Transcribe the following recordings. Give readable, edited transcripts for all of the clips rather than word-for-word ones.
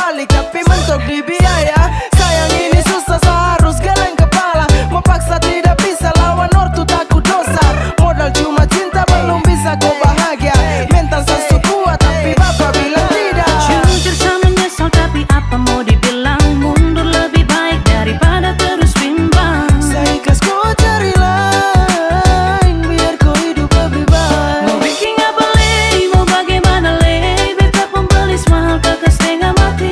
balik tapi mentok di biaya. Sayang ini susah so harus geleng kepala. Memaksa tidak bisa lawan ortu takut dosa. Modal cuma cinta belum bisa kau bahagia. Mental sesu kuat tapi bapak bilang tidak. Jujur saya menyesal tapi apa mau dibilang. Mundur lebih baik daripada terus bimbang. Saya ikhlas kau cari lain biar kau hidup lebih baik. Mau bikin apa leh, mau bagaimana leh. Beta pembelis mahal kakak setengah mati.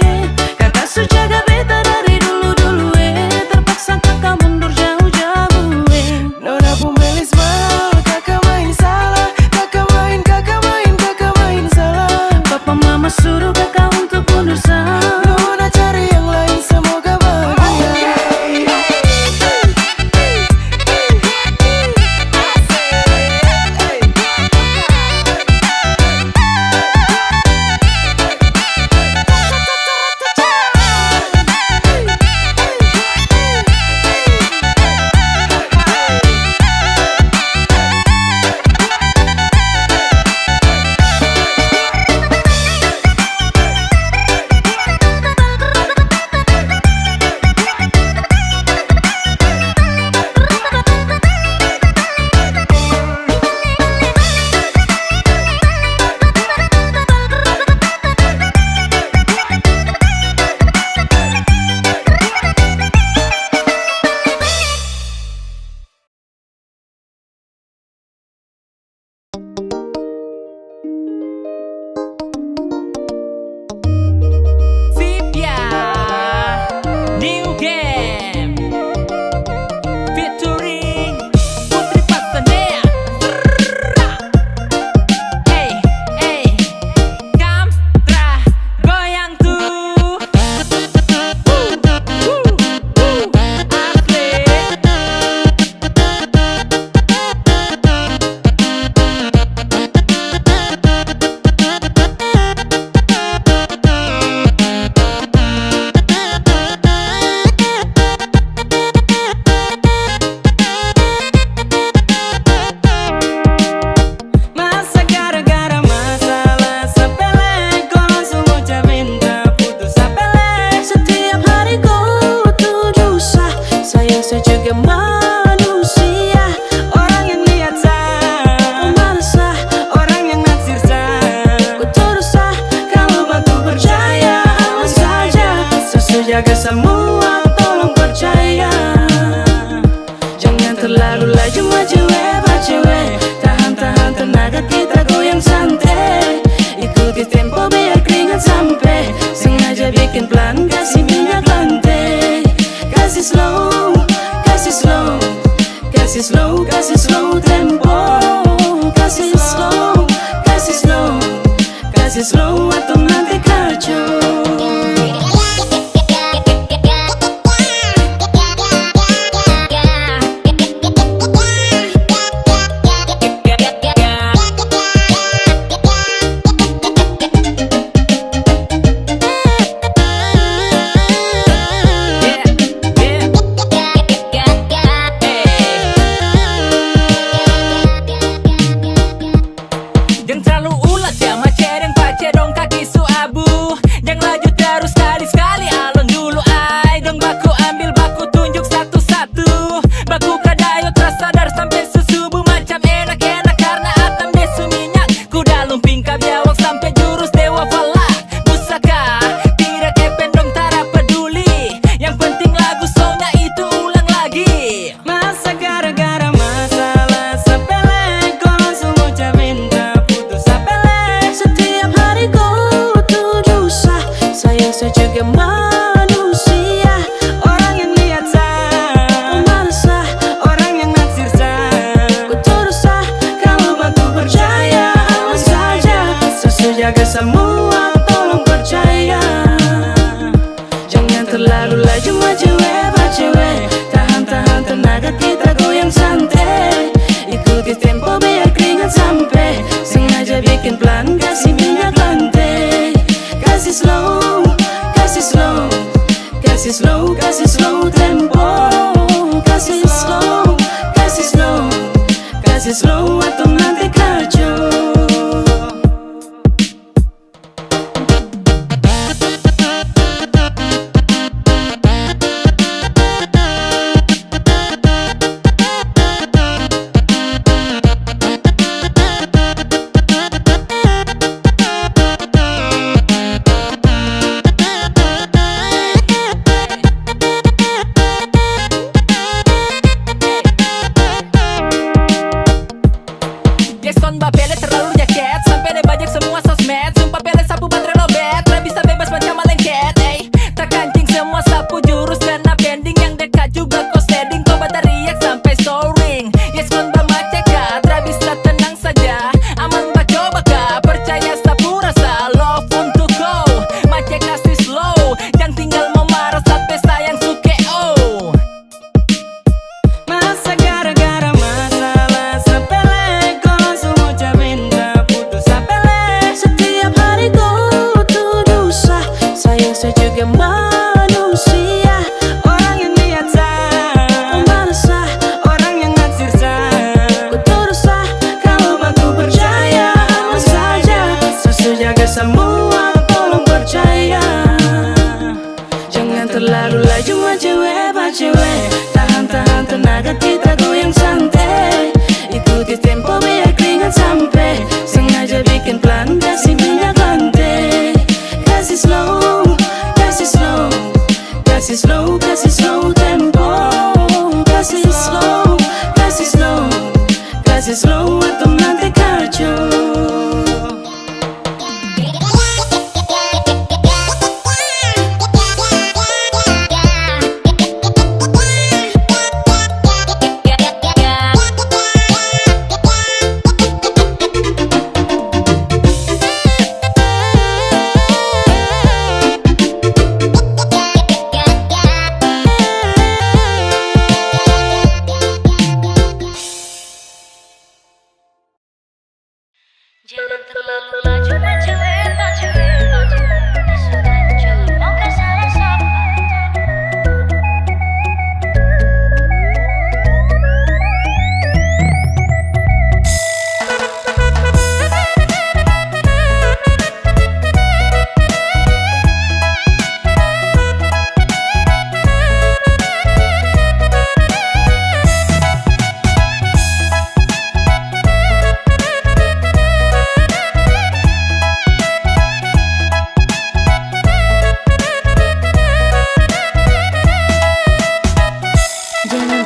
Kakak su jaga beta dari dulu-dulu terpaksa kakak mundur jauh-jauh Nona pembelis mahal, kakak main salah. Kakak main salah. Papa mama suruh kakak untuk mundur salah. Nona cari yang lain semoga bahagia. Vipya New Game featuring Putri Pasanea. Hey, hey, Kamtra goyang tuh. Masa gara-gara masalah sepele kau langsung ucapin tak putus sepele. Setiap hari kau tuduh sah. Sayang saya juga manusia. Orang yang lihat sah, pemalas sah. Orang yang naksir sah. Ku tuduh sah. Kalau batu percaya aman saja. Sesu jaga semua tolong percaya. Jangan terlalu laju maju pak cewek. Tahan-tahan tenaga kita goyang santai. Ikuti tempo biar keringat sampai. Sengaja bikin pelan kasih minyak lantai. Kasih slow, kasih slow. Kasih slow, kasih slow tempo. Kasih slow, kasih slow. Kasih slow atau nanti kacau. Jangan terlalu ulat ya macereng pace dong kaki su abu. Jangan laju terus sekali-sekali alon dulu ay. Dong baku ambil baku tunjuk satu-satu. Baku kadayo terasa sadar sampai susubuh. Macam enak-enak karena atam desu minyak. Kuda lumping kabiawak sampai jurus dewa falak. Pusaka tidak kepen dong tara peduli. Yang penting lagu soalnya itu ulang lagi. Masa gara-gara masalah sepele kau langsung ucapin tak putus sepele. Setiap hari kau tuduh sah. Sayang saya juga manusia. Orang yang lihat sah, pemalas sah. Orang yang naksir sah. Ku tuduh sah. Kalau batu percaya aman saja. Sesu jaga semua tolong percaya. Jangan terlalu laju maju pak cewek. Tahan-tahan tenaga kita goyang santai. Ikuti tempo biar keringat sampai. Sengaja bikin pelan kasih minyak lantai. Kasih slow, kasih slow. Kasih slow, kasih slow tempo. Kasih slow, kasih slow. Kasih slow atau nanti kacau. juga manusia. Orang yang lihat sah, pembalas sah, orang yang naksir sah. Ku turut sah kalau aku percaya. Aman saja, sesu jaga semua, tolong percaya. Jangan terlalu laju mah cewek, pak cewek. Tahan-tahan tenaga kita goyang santai. Ikuti tempo biar keringat sampai. Sengaja bikin pelan, kasih minyak lantai. Kasih slow, kasih slow, kasih slow, kasih slow tempo. Kasih slow, kasih slow, kasih slow atau nanti kacau. Jangan terlalu laju mah cewek, pak cewek, pak cewek. Isu hancur, mau gak salah sapa.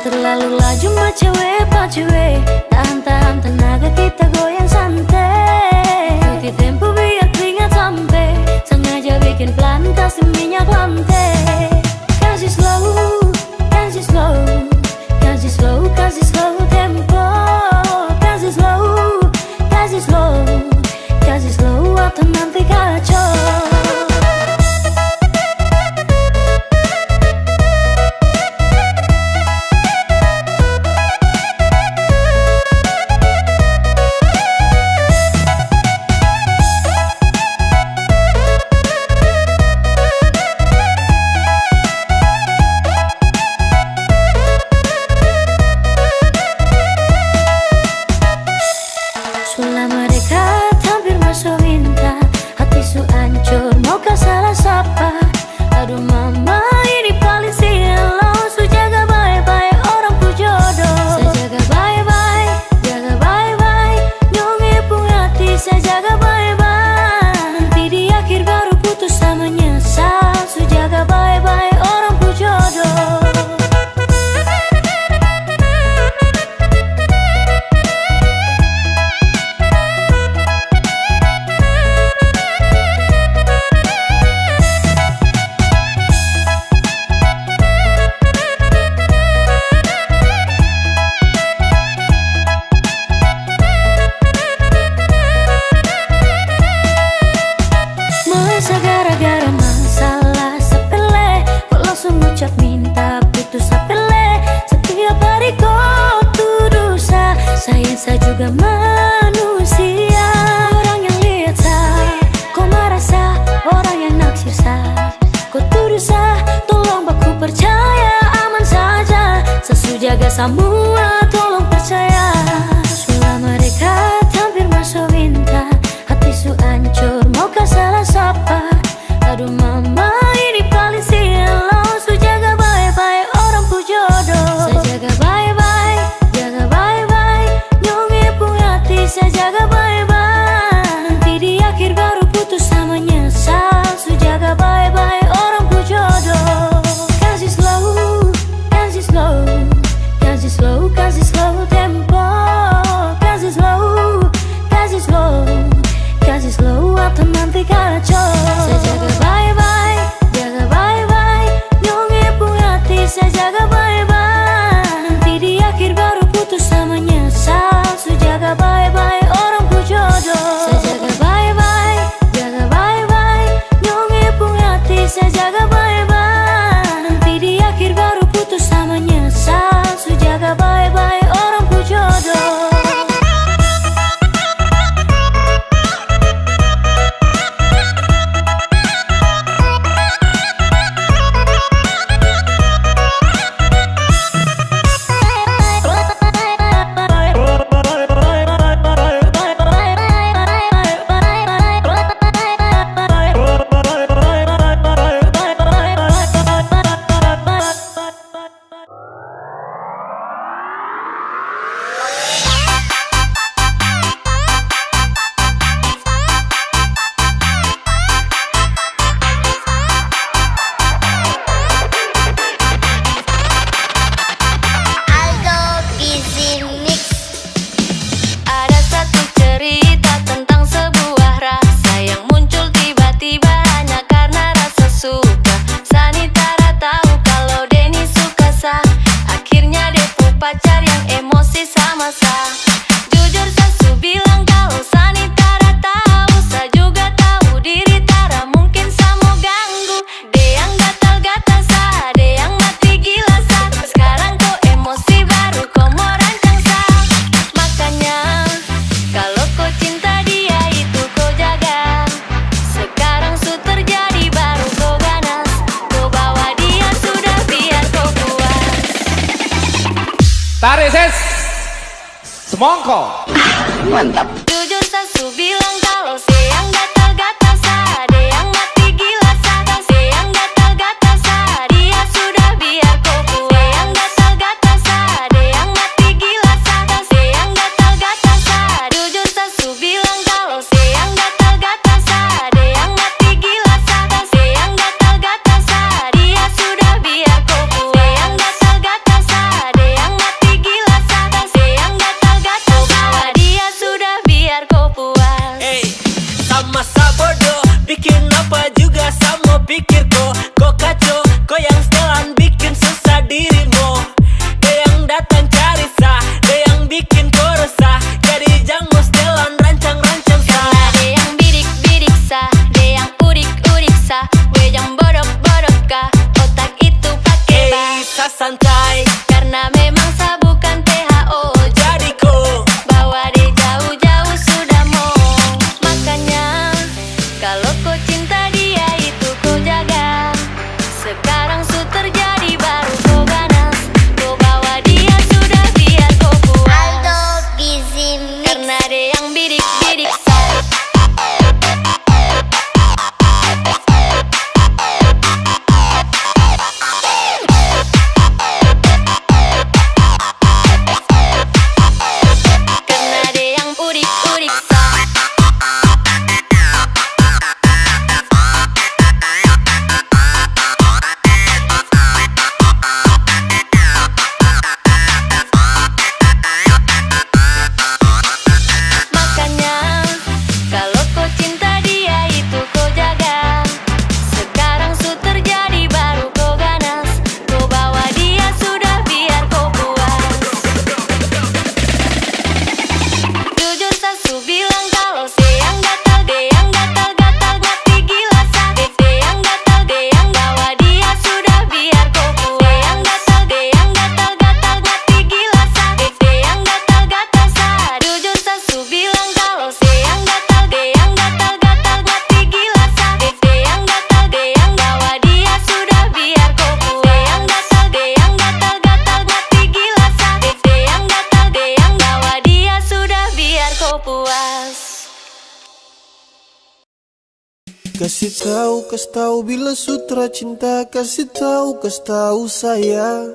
Terlalu laju mah cewek, pak cewek. Tahan-tahan tenaga kita goyang santai. Ikuti tempo biar keringat sampai. Sengaja bikin pelan, kasih minyak lantai. Kasih slow, kasih slow, kasih slow, kasih slow tempo. Kasih slow, kasih slow, kasih slow atau nanti kacau. Selama dekat hampir masuk minta, hati su hancur mau kah salah sapa. Aduh mama ini paling silau, su jaga bye-bye orang pu jodoh. Saya jaga bye-bye, jaga bye-bye, nyonge pun hati saya jaga bye-bye. Nanti di akhir baru putus sama nyesal, su jaga bye-bye orang pu jodoh. Masa gara-gara masalah sepele kok langsung ngucap minta putus sepele. Setiap hari kau tuduh sah, sayang saya juga manusia. Orang yang lihat sah, kau marah sah, orang yang naksir sah. Kau tuduh sah, tolong baku percaya. Aman saja, sesu jaga semua, tolong percaya. Selama dekat hampir masuk minta, hati su hancur mau kah salah sapa. Aduh mama ini paling silau, su jaga bye-bye orang pu jodoh. Saya jaga bye-bye, jaga bye-bye, nyonge pun hati saya jaga bye-bye. Nanti di akhir baru putus sama nyesal, su jaga bye-bye orang pu jodoh. Kasih slow, kasih slow, kasih slow, kasih slow tempo. Kasih slow, kasih slow, kasih slow atau nanti kacau. Saya jaga bye-bye, jaga bye-bye, nyonge pun hati saya jaga bye-bye. Nanti di akhir baru putus sama nyesal, su jaga bye-bye orang pu jodoh. Saya jaga bye-bye, jaga bye-bye, nyonge pun hati saya jaga bye-bye. Nanti di akhir baru putus sama nyesal, su jaga bye-bye orang pu jodoh. Tarik ses. Semongko. Jujur sasu bilang kalau siang gatal-gatal ada yang mati gila sadar siang gatal-gatal dia sudah biar kau puas yang gatal-gatal ada yang mati gila sadar siang gatal-gatal jujur sasu bilang kalau siang gatal-gatal ada yang mati gila sadar siang gatal-gatal dia sudah biar kau puas yang gatal-gatal ada yang mati gila sadar siang gatal-gatal bawa dia sudah biar kau puas. Hey, sama-sama bodoh, bikin apa juga sama pikir kok kacau, kok yang setelan bikin susah dirimu. Dia yang datang cari sah, dia yang bikin kau resah, jadi jangan setelan rancang-rancang sah. Ada yang bidik-bidik sah, ada yang urik-urik sah, gue yang bodok-bodok kah, otak itu pakai Hey, sah santai, karena memang sah bukan PHO. jadi kau Bawa dia jauh-jauh sudah mau. Makanya kalau kau cinta dia itu kau jaga. Sekarang su terjadi baru kau ganas. Kau bawa dia sudah biar kau puas. Karena dia yang bidik-bidik sah. Karena dia yang urik-urik sah. Makanya kalau kau cinta dia itu kau jaga. Sekarang su terjadi baru kau ganas. Kau bawa dia sudah biar kau puas. Jujur sasu bilang kalau siang gatal dia yang gatal-gatal mati gila sakit dia yang gatal dia yang bawa dia sudah biar kau puas. Yang gatal dia yang gatal-gatal mati gila sakit dia yang gatal-gatal sah. Jujur sasu bilang kalau siang gatal dia yang gatal-gatal mati gila sakit dia yang gatal dia yang bawa dia sudah biar kau puas. Yang gatal dia yang gatal-gatal mati gila sakit dia yang gatal dia yang bawa dia sudah biar kau puas. Kasih tahu bila sutra cinta, kasih tahu saya,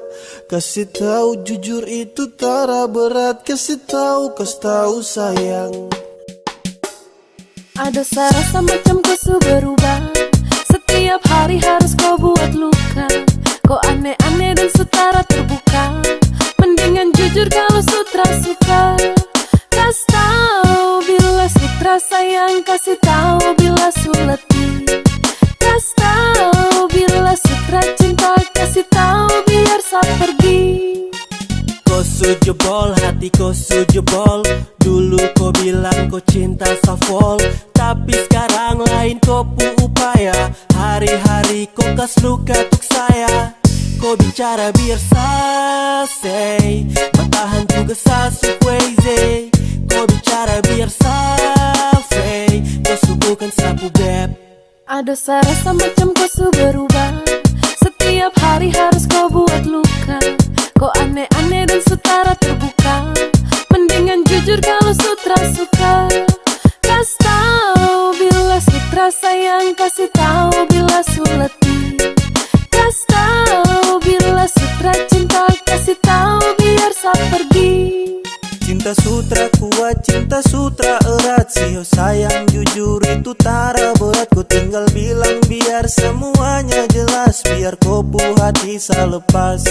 kasih tahu jujur itu tara berat, kasih tahu sayang. Ada rasa macam kau su berubah. Setiap hari harus kau buat luka. Kau aneh-aneh dan setara terbuka. Mendingan jujur kalau sutra suka. Kasih tahu bila sutra sayang, kasih tahu bila su letih. Kasih tahu bila sutra cinta, kasih tahu biar sah pergi. kau sujebol, hati kau sujebol. Dulu kau bilang kau cinta safol, tapi sekarang lain kau pu upaya. Hari-hari kau kas luka tuk saya. Kau bicara biar say, bertahan tugas sasu crazy. Kau bicara biar say, kau su bukan sapu beb. Ada rasa macam kau su berubah. Setiap hari harus kau buat luka. Kau aneh-aneh dan setara terbuka. Mendingan jujur kalau sutra suka. Kasih tahu bila sutra sayang, kasih tahu bila su letih. Kasih tahu bila sutra cinta, kasih tahu biar sah pergi. Cinta sutra kuat, cinta sutra erat. Sio sayang jujur itu tara berat. Ku tinggal bilang biar semuanya jelas, biar kau pu hati selepas.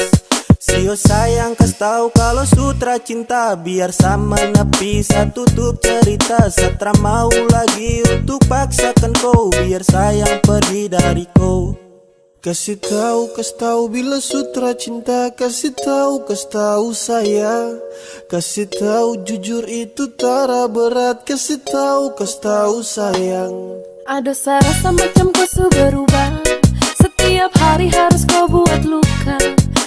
Sio sayang kas tahu kalau sutra cinta, biar sama nepi satu tutup cerita. Satra mau lagi untuk paksakan kau, biar sayang pergi dari kau. Kasih tahu bila sutra cinta, kasih tahu saya, kasih tahu jujur itu tara berat, kasih tahu sayang. Ada rasa macam kau su berubah. Setiap hari harus kau buat luka.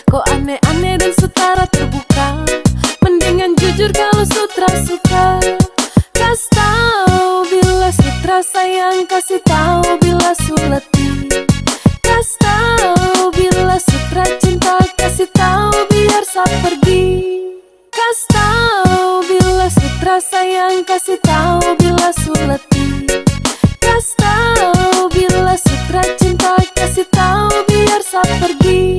Kau aneh-aneh dan setara terbuka. Mendingan jujur kalau sutra suka. Kasih tahu bila sutra sayang, kasih tahu bila su letih. Kasih tahu bila sutra cinta, kasih tahu biar sah pergi. sayang kasih tahu bila su letih, kasih tahu bila sutra cinta, kasih tahu biar sa pergi.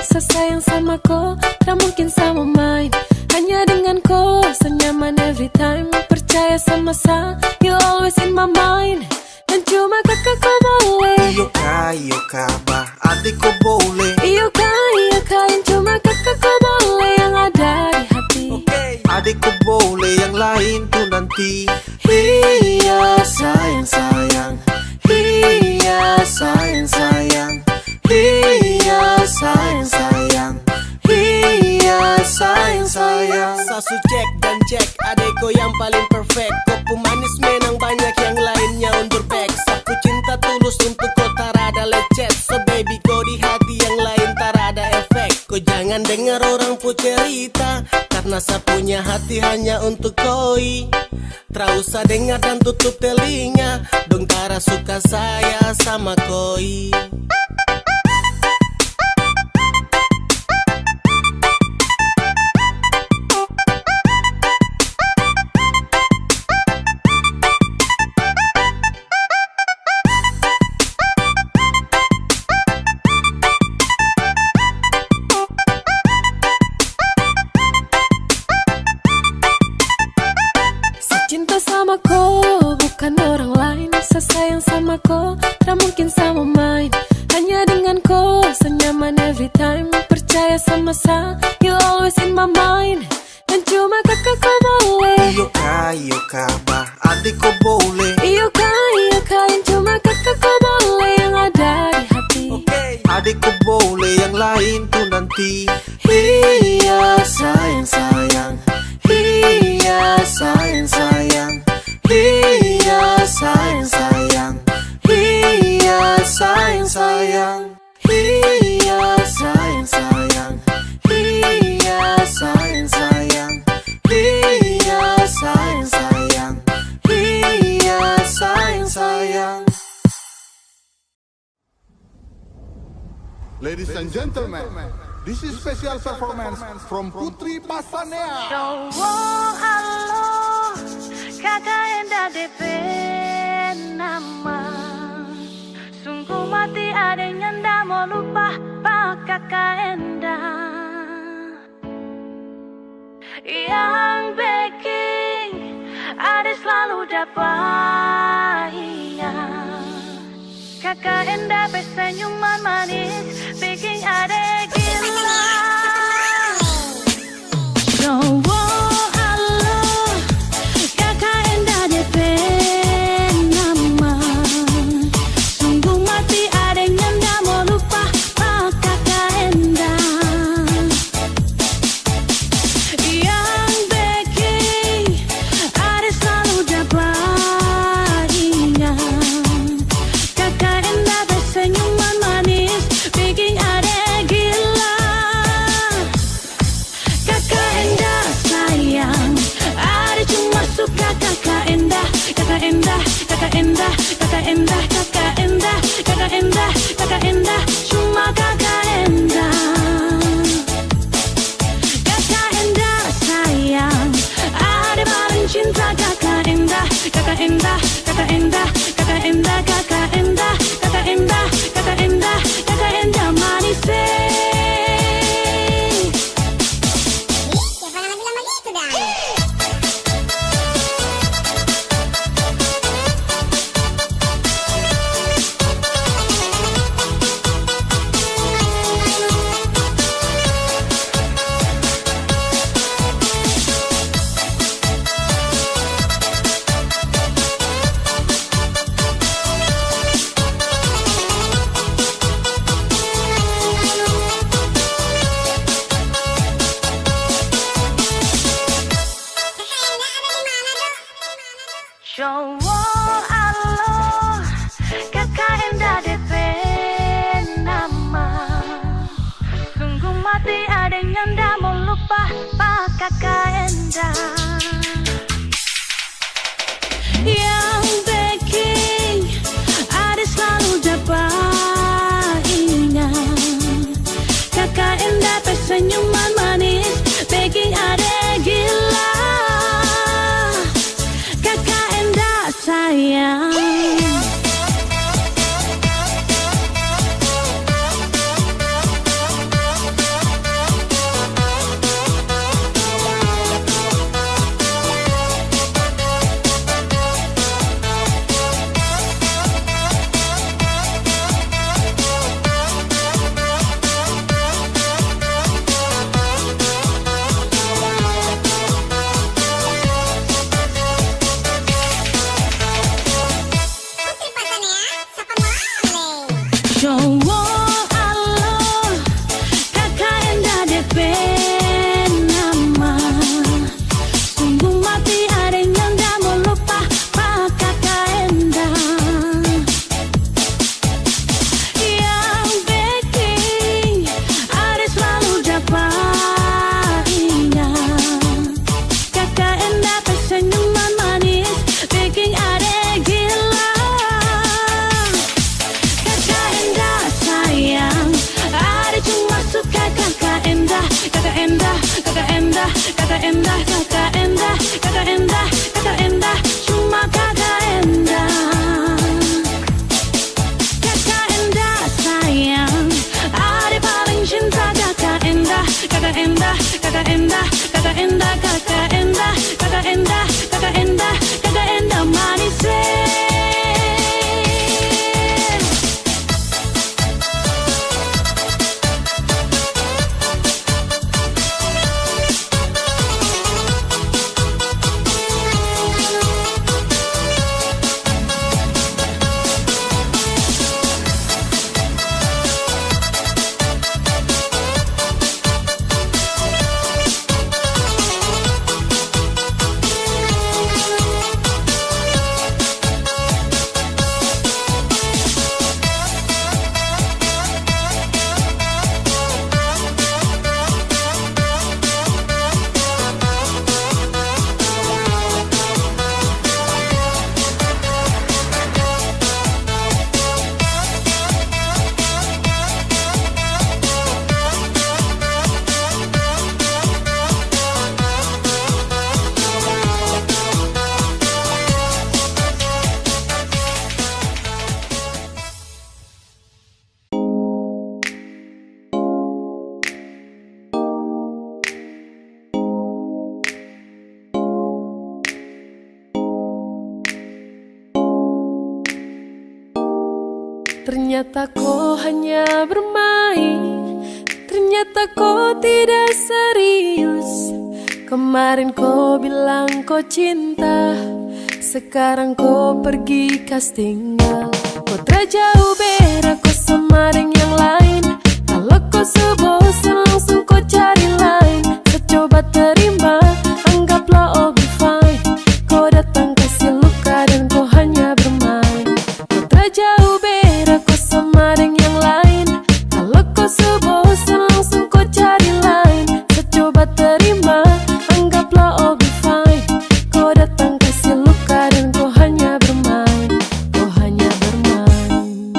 Saya sayang sama kau, tak mungkin sama main. Hanya dengan kau, senyaman every time. Percaya sama saya, you always in my mind. Dan cuma kakak kau boleh. Iyo kah, bah adik kau boleh. Iyo kah, yang cuma kakak kau boleh. Yang ada di hati. Adik kau boleh, yang lain tuh nanti. Iya sayang sayang, iya sayang sayang, iya sayang sayang, iya sayang sayang. Sasu cek dan cek, adeko yang paling perfect. Kau pemanis menang banyak yang lainnya underpack. Saku cinta tulus untuk kau tak ada lecet. So baby kau di hati yang lain tak ada efek. Kau jangan dengar orang pun cerita, karena saya punya hati hanya untuk koi. Tak usah dengar dan tutup telinga, dong tara suka saya sama koi. Cinta sama kau, bukan orang lain. Saya sayang sama kau, tak mungkin sama main. Hanya dengan kau, senyaman every time. Percaya sama saya, you always in my mind. Dan cuma kakak kau boleh. Iyo kah, bah adik kau boleh. Iyo kah, yang cuma kakak kau boleh. Yang ada di hati. Adik kau boleh, yang lain tuh nanti. Iya sayang sayang, iya sayang sayang, iya sayang sayang, iya sayang sayang, iya sayang sayang, iya sayang sayang, iya sayang sayang, iya sayang sayang. Ladies and gentlemen, this is special performance from Putri Pasanea. Cowok halo, kakak Enda DP nama. Sungguh mati ada yang ndak mau lupa pak kakak Enda. Yang baking ada selalu dapat kakak Enda bersenyuman manis bikin ada gila. Cowok halo, kakak Enda DP nama. Sungguh mati ada yang ndak mau lupa pak kakak Enda. Yang baking ada selalu dapat kakak Enda bersenyuman manis bikin ada gila. Kakak Enda sayang, ada cuma suka kakak Enda. Kakak Enda, kakak Enda, kakak Enda, kakak Enda, kakak Enda, kakak Enda, cuma kakak Enda. Kakak Enda sayang, ada paling cinta kakak Enda. Kakak Enda, kakak Enda, kakak Enda, kakak Enda, kakak Enda, kakak Enda, kakak Enda manis. Cowok halo, kakak Enda DP nama. Sungguh mati ada yang ndak mau lupa pak kakak Enda. Yang baking ada selalu dapat kakak Enda bersenyuman manis bikin ada gila. Kakak Enda sayang. benama. Sungguh mati ada yang gak mau lupa Pak Kakak Endah. Yang bikin ada selalu dapat ingat Kakak Endah kesenyuman manis bikin ada gila. Kakak Endah sayang, ada cuma suka Kakak Endah. Kakak Endah, Kakak Endah, Kakak Endah, Kakak Endah, Kakak Endah, Kakak Endah, cuma Kakak Endah. Kakak Endah sayang, ada paling cinta Kakak Endah. Kakak Endah, Kakak Endah, Kakak Endah, Kakak Endah, Kakak Endah, Kakak Endah, Kakak Endah manis. Ternyata kau hanya bermain, ternyata kau tidak serius. Kemarin kau bilang kau cinta, sekarang kau pergi castingan. Kau terjauh beda kau sama dengan yang lain. Kalau kau sebosan langsung kau cari lain. Secoba terima, anggaplah all be fine. Kau datang kasih luka dan kau hanya bermain. Kau terjauh beda kau sama dengan yang lain. Kalau kau sebosan langsung kau cari lain. Secoba terima, anggaplah all be fine. Kau datang kasih luka dan kau hanya bermain. Kau hanya bermain.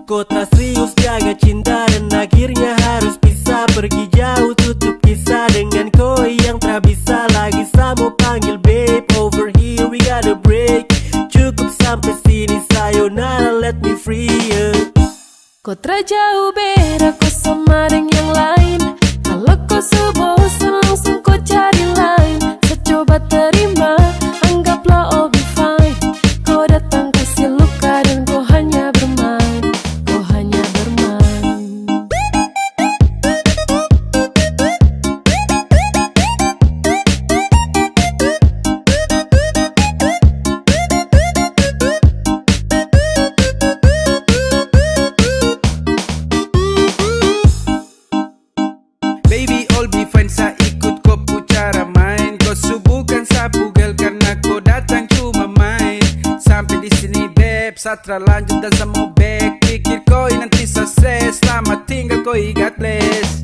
Kau tak serius jaga cinta dan akhirnya harus pisah. Pergi jauh tutup kisah dengan kau yang tak bisa lagi. Sama panggil babe, over here we gotta break. Cukup sampai sini, sayonara, let me free you. Kau terjauh beda kau sama dengan yang lain. Kalau kau sebosan langsung kau cari lain. Secoba terima, anggaplah all be fine. Kau datang kasih luka dan kau hanya bermain. Kau hanya bermain. Baby all be fine, saya ikut kau pu cara main. Kau subuhkan sapu gel karena kau datang cuma main. Sampai di sini beb, satra lanjut dan saya mau back. Pikir kau nanti saya stres, selamat tinggal kau God bless.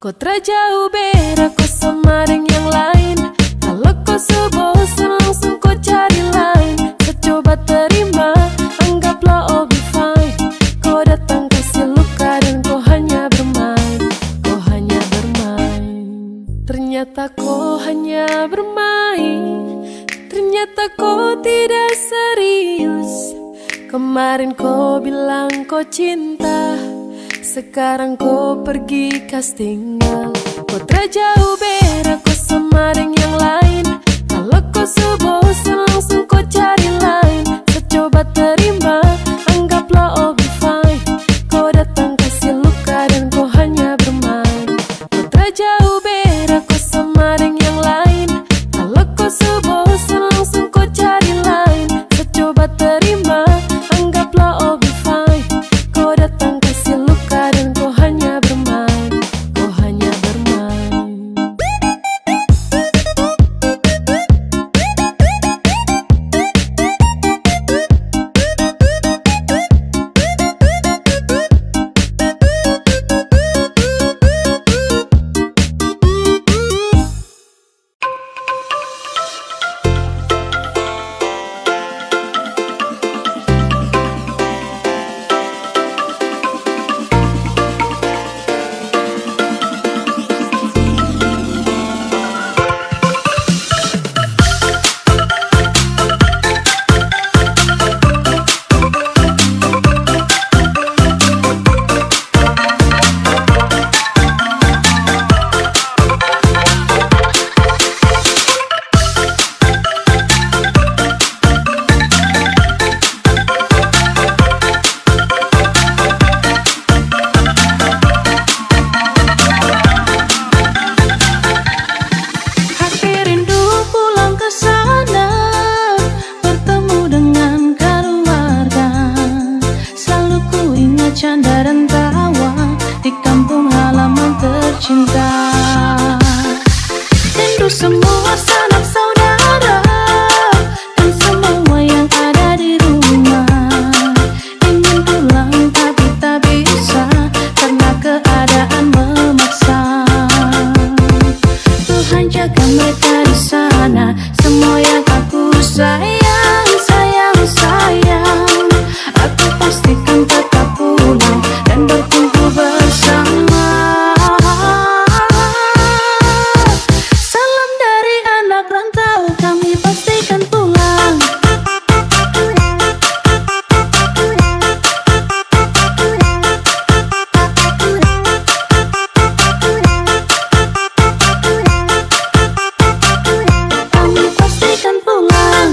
Kau terjauh beda kau sama dengan yang lain. Kalau kau sebosan langsung kau cari lain. Secoba terima, anggaplah all be fine. Kau datang kasih luka dan kau hanya bermain. Kau hanya bermain. Ternyata kau hanya bermain, ternyata kau tidak serius. Kemarin kau bilang kau cinta, sekarang kau pergi castingan. Kau terjauh beda kau sama dengan yang lain. Kalau kau sebosan langsung kau cari lain. Secoba terima, anggaplah all be fine. Kau datang kasih luka dan kau hanya bermain. tercinta. Rindu semua sanak saudara dan semua yang ada di rumah. Ingin pulang tapi tak bisa karena keadaan memaksa. Tuhan jaga mereka di sana, semua yang aku sayang, sayang, sayang. Aku pastikan tetap pulang dan berkumpul bersama. Salam dari anak rantau, kami pastikan pulang. Kami pastikan pulang.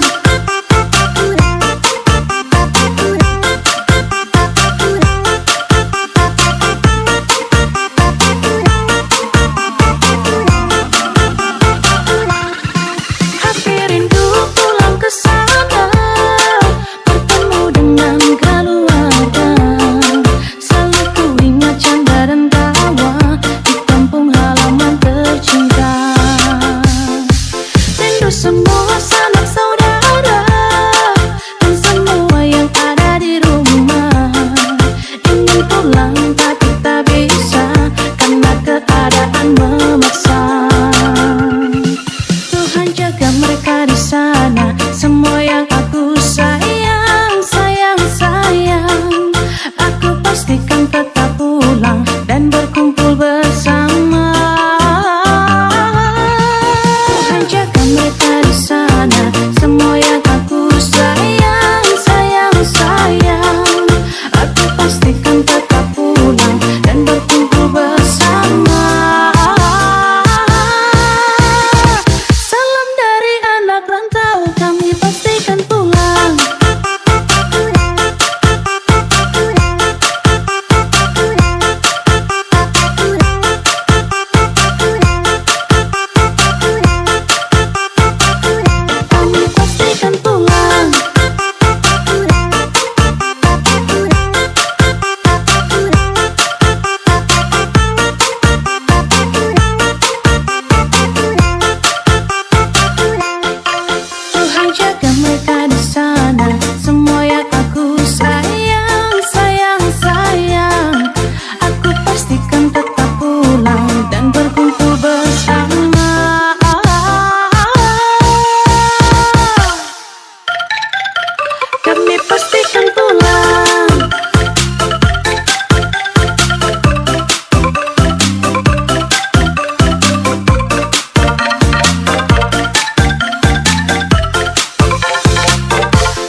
Hati rindu pulang ke sana, bertemu dengan keluarga. Selalu ku ingat canda dan tawa di kampung halaman tercinta. Rindu semua sanak saudara dan semua yang ada di rumah. Ingin pulang tapi tak bisa karena keadaan memaksa. Tuhan jaga mereka di sana, semua yang aku sayang, sayang, sayang. Aku pastikan tetap pulang dan berkumpul bersama. Tuhan jaga mereka di sana, semua yang aku sayang, sayang, sayang. Aku pastikan tetap pulang dan berkumpul bersama. Salam dari anak rantau, kami pastikan pulang. Kami pastikan pulang. Tuhan jaga mereka di sana, semua yang aku sayang, sayang, sayang. Aku pastikan tetap pulang dan berkumpul bersama. Kami pastikan pulang.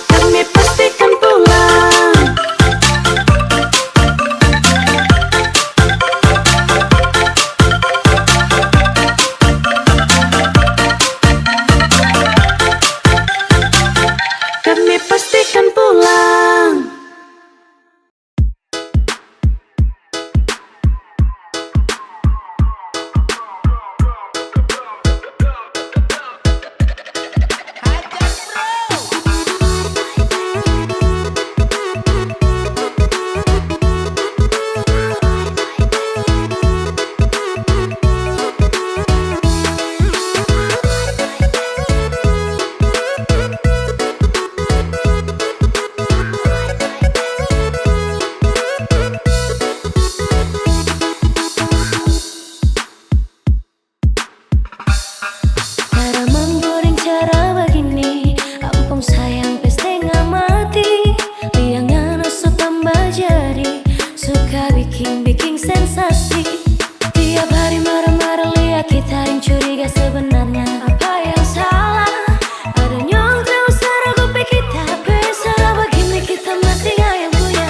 Kami pastikan pulang. Kami pastikan pulang. Cara menggoreng cara begini, ampun sayang peste ngamati. Liangnya nusuk tambah jadi, suka bikin sensasi. Tiap hari marah-marah lihat kita yang curiga, sebenarnya apa yang salah? Ada nyong terus ragu kita, salah begini kita masih gak yang punya.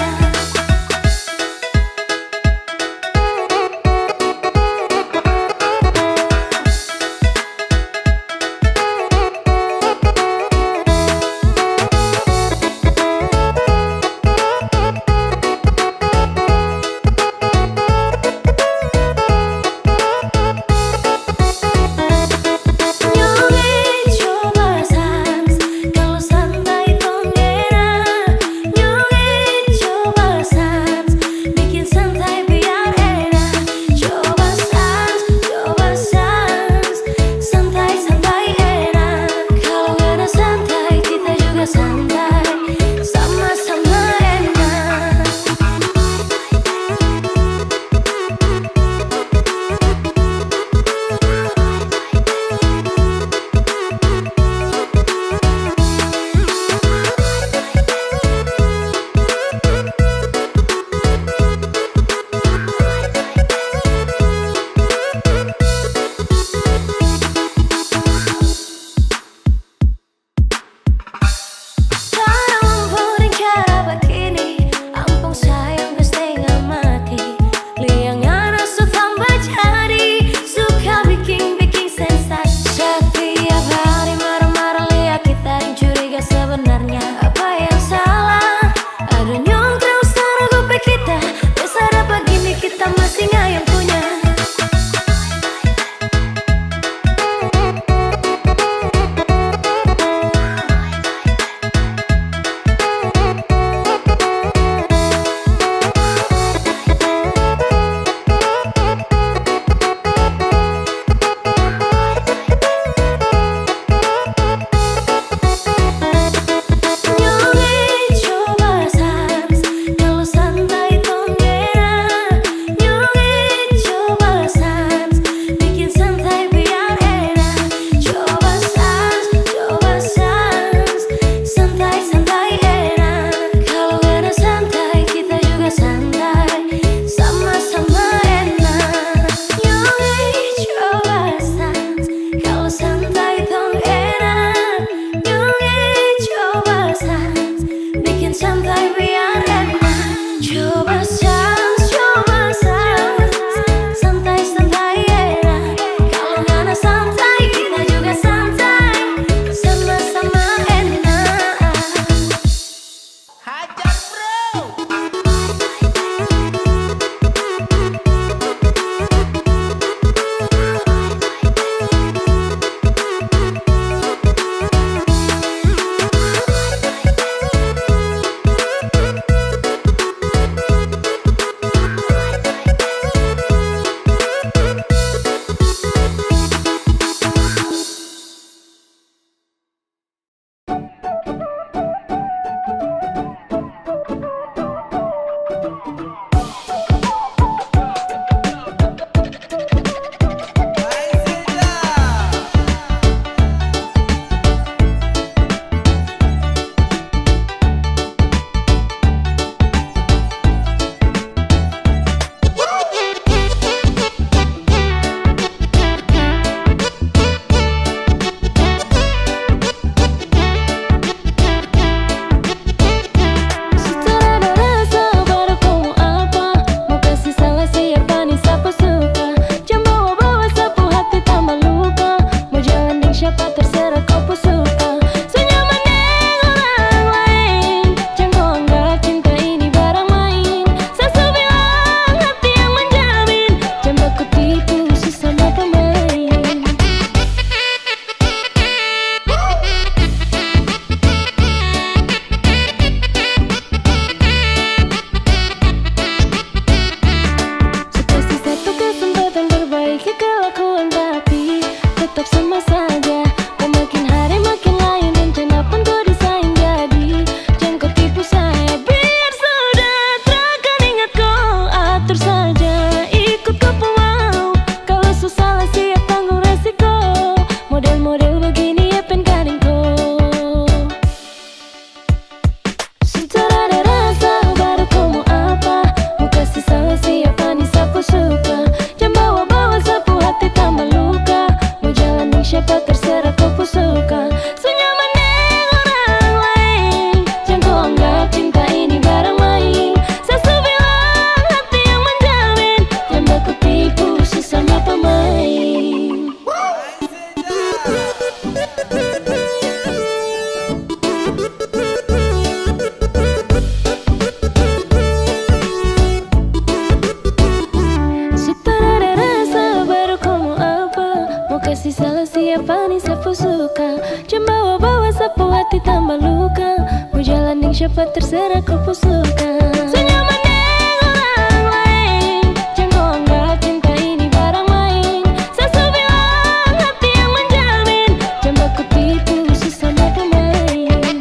sapu suka. Cuma bawa-bawa sapu hati tambah luka. Mau jalan yang siapa terserah kau suka. Senyaman orang lain, jangan kau anggap cinta ini barang main. Sasu bilang hati yang menjamin, jangan baku tipu sesama pemain.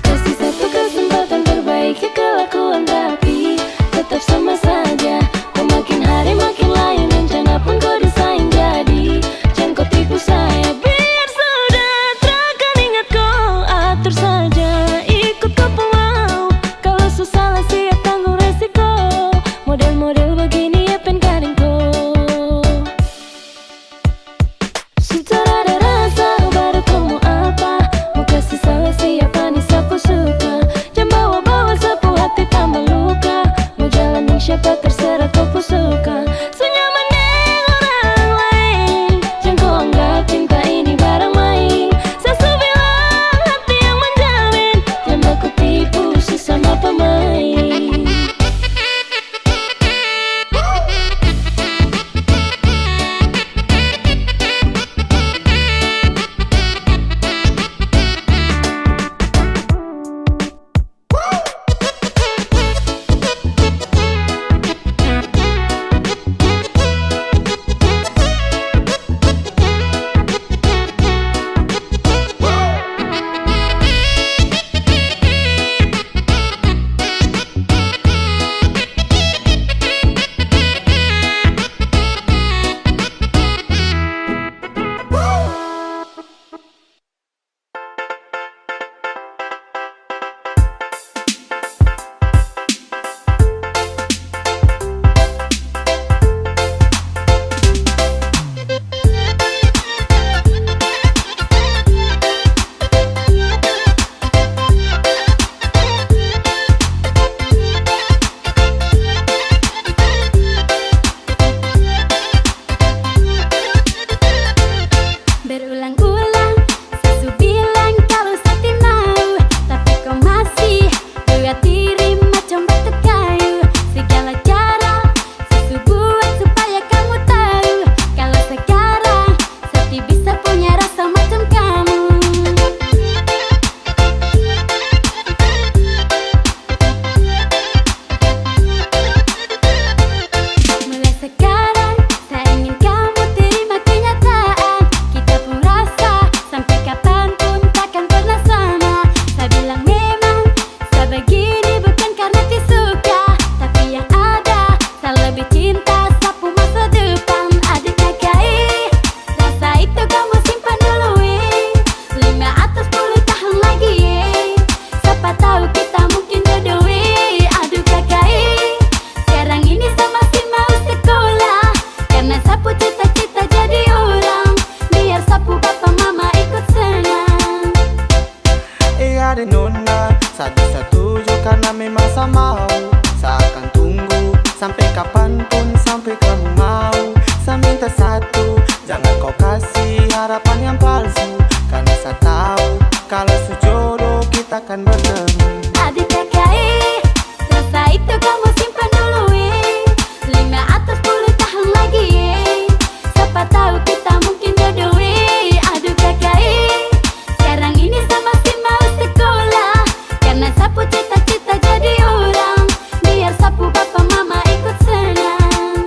Kasih satu kesempatan perbaiki kelakuan tapi tetap sama saja. Kau makin hari makin lain, rencana pun kau desain jadi. Jangan kau tipu saya, biar sudah takkan ingat kau atur saja. Ikut kau mau, kalau susah lah siap tanggung resiko. Model-model begini ya pen kadang kau. Sudah ada rasa baru kau mau apa? Mau kasih salah siapa nih sapu suka. Jangan bawa-bawa sapu hati tambah luka. Mau jalan yang siapa terserah kau suka. Senyaman orang lain, jangan kau anggap cinta ini barang main. Sasu bilang hati yang menjamin, jangan baku tipu sesama pemain. Berulang-ulang, Sasu bilang kalau sakti mau, tapi kau masih buat diri macam batu kayu. Segala cara Sasu buat supaya kamu tahu, kalau sekarang Sakti bisa punya rasa macam kamu. Mulai sekarang saya ingin kamu terima kenyataan. Kita pun rasa sampai kapanpun takkan pernah sama. Saya bilang memang saya begini bukan karena disuka, tapi yang ada saya lebih cinta sapu masa depan. Adik KKI, rasa itu kamu simpan dulu 5 atau 10 tahun lagi siapa tahu kita mungkin jodoh. Aduh KKI, sekarang ini saya masih mau sekolah, karena sapu cita-cita jadi orang, biar sapu papa mama ikut senang. Iya deh nona, saya bisa setuju karena memang saya mau. Saya akan tunggu sampai kapanpun, sampai kamu mau. Saya minta satu, jangan kau kasih harapan yang palsu, karena saya tahu kalau sejodoh kita akan bertemu. Adik KKI, rasa itu kamu simpan dulu 5 atau 10 tahun lagi siapa tahu kita mungkin jodoh. Aduh KKI, sekarang ini saya masih mau sekolah, karena sapu cita-cita jadi orang, biar sapu papa mama ikut senang.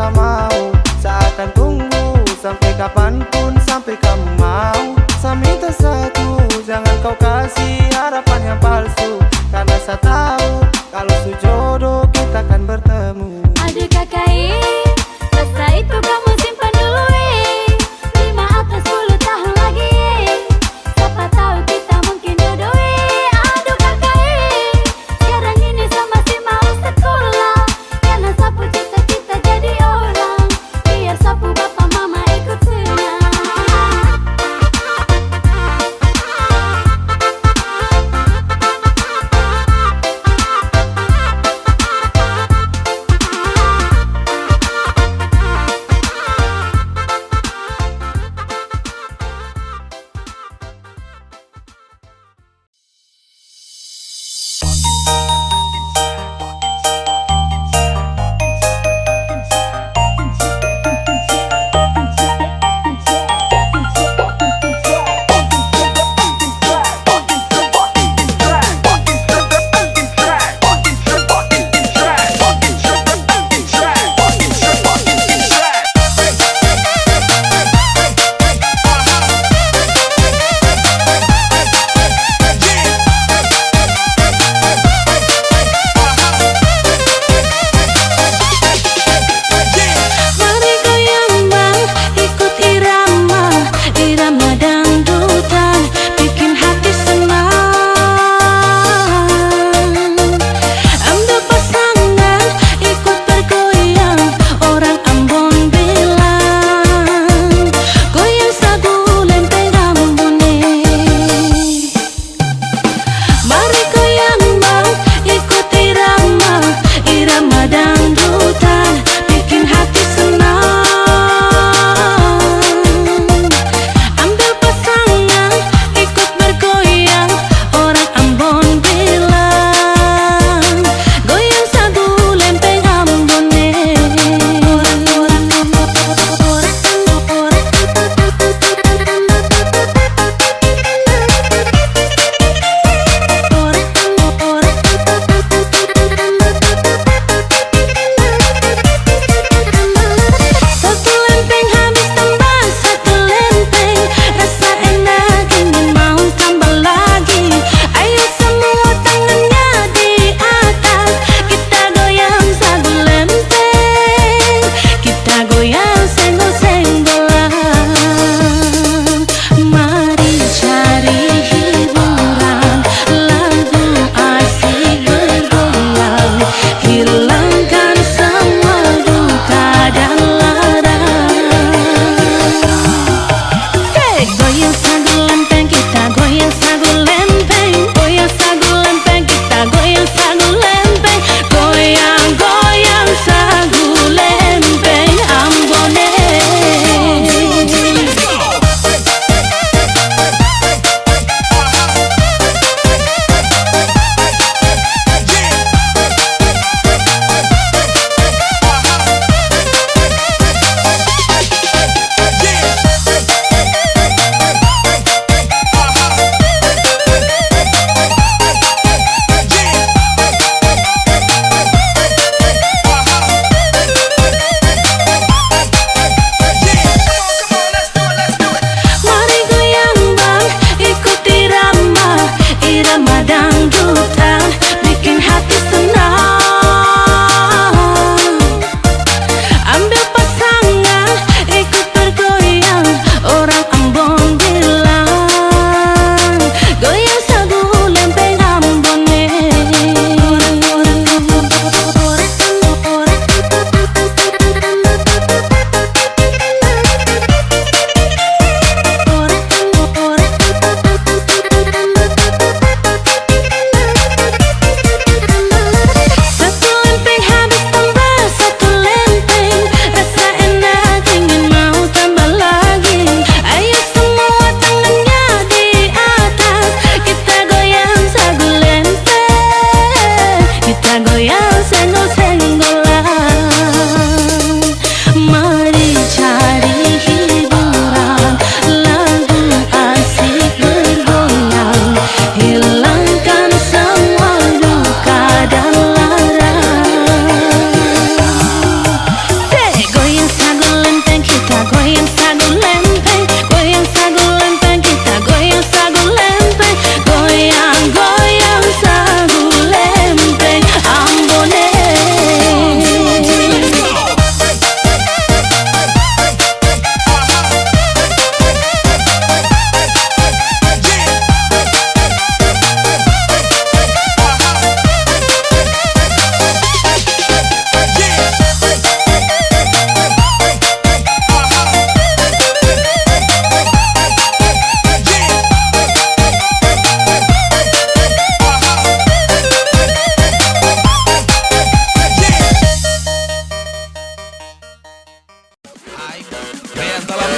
rasa mau. Seakan tunggu sampai kapanpun, sampai kamu mau. Saya minta satu, jangan kau kasih harapan yang palsu. Karena saya tahu kalau sejodoh kita akan bertemu. Aduh kakak, rasa itu kamu simpan dulu 5 atau 10 tahun lagi, siapa tahu kita mungkin jodoh. Aduh kakak, sekarang ini saya masih mau sekolah, karena sapu cita-cita jadi orang, biar sapu bapak mama ikut senang.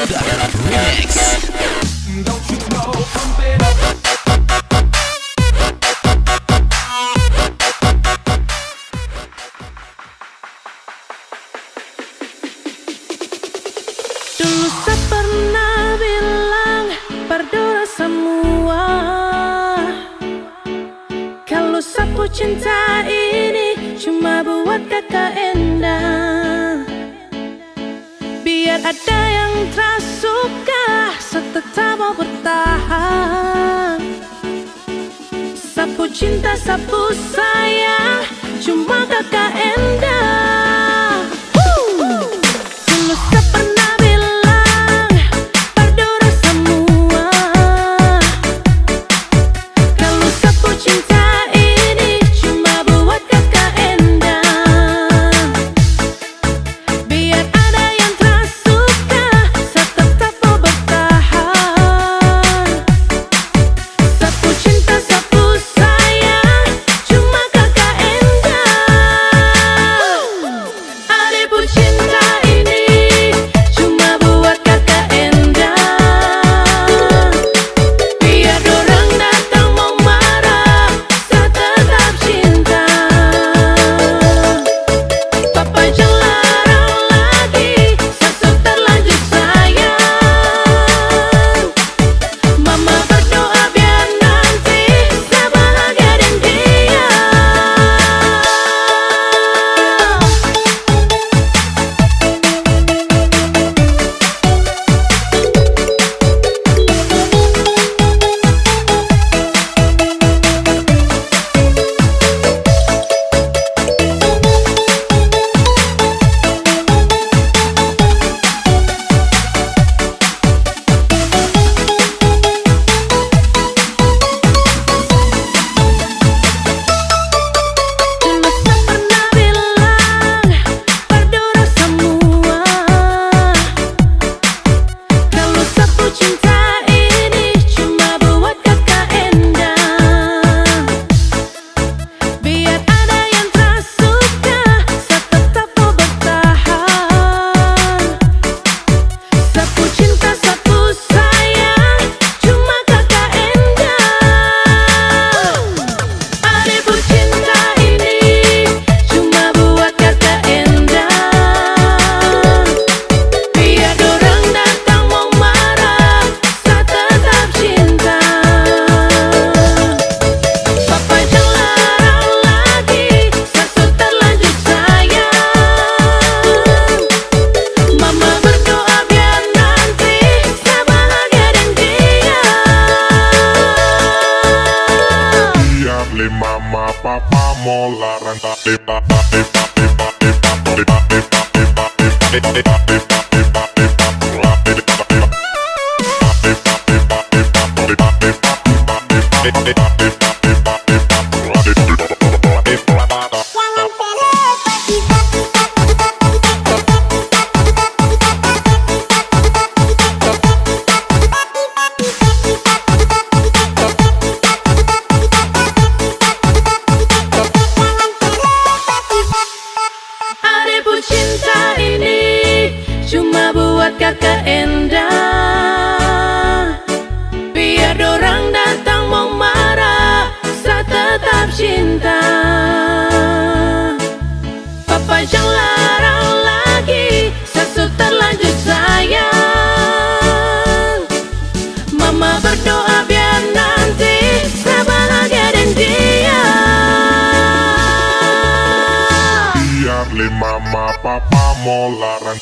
Dulu saya pernah bilang berdua semua, kalau sapu cinta ini cuma buat kakak Endang. Biar ada yang tersuka, saya tetap mau bertahan. Sapu cinta, sapu sayang, cuma kakak Endang. Dulu saya pernah bilang berdua semua, kalau sapu cinta ini cuma buat kakak Endang. Biar ada yang tersuka, saya tetap mau bertahan. Sapu cinta, sapu sayang, cuma kakak Endang. Adikku cinta ini cuma buat kakak Endang. Biar dorang datang mau marah, saya tetap cinta. Papa jangan larang lagi, saya sudah terlanjur sayang. Mama berdoa biar nanti saya bahagia dan dia. Dulu saya pernah bilang berdua semua, kalau sapu cinta ini cuma buat kakak Endang. Biar ada yang tersuka, saya tetap mau bertahan. Sapu cinta, sapu sayang, cuma kakak Endang. Adikku cinta ini cuma buat kakak Endang. Biar dorang datang mau marah, saya tetap cinta. Papa jangan larang lagi, saya sudah terlanjur sayang. Mama berdoa biar nanti saya bahagia dan dia. Biar mama papa mau larang Adikku cinta ini cuma buat kakak Endang. Biar dorang datang mau marah, saya tetap cinta. Papa jangan larang lagi, saya sudah terlanjur sayang. Mama berdoa biar nanti saya bahagia dan dia. Biar mama papa mau larang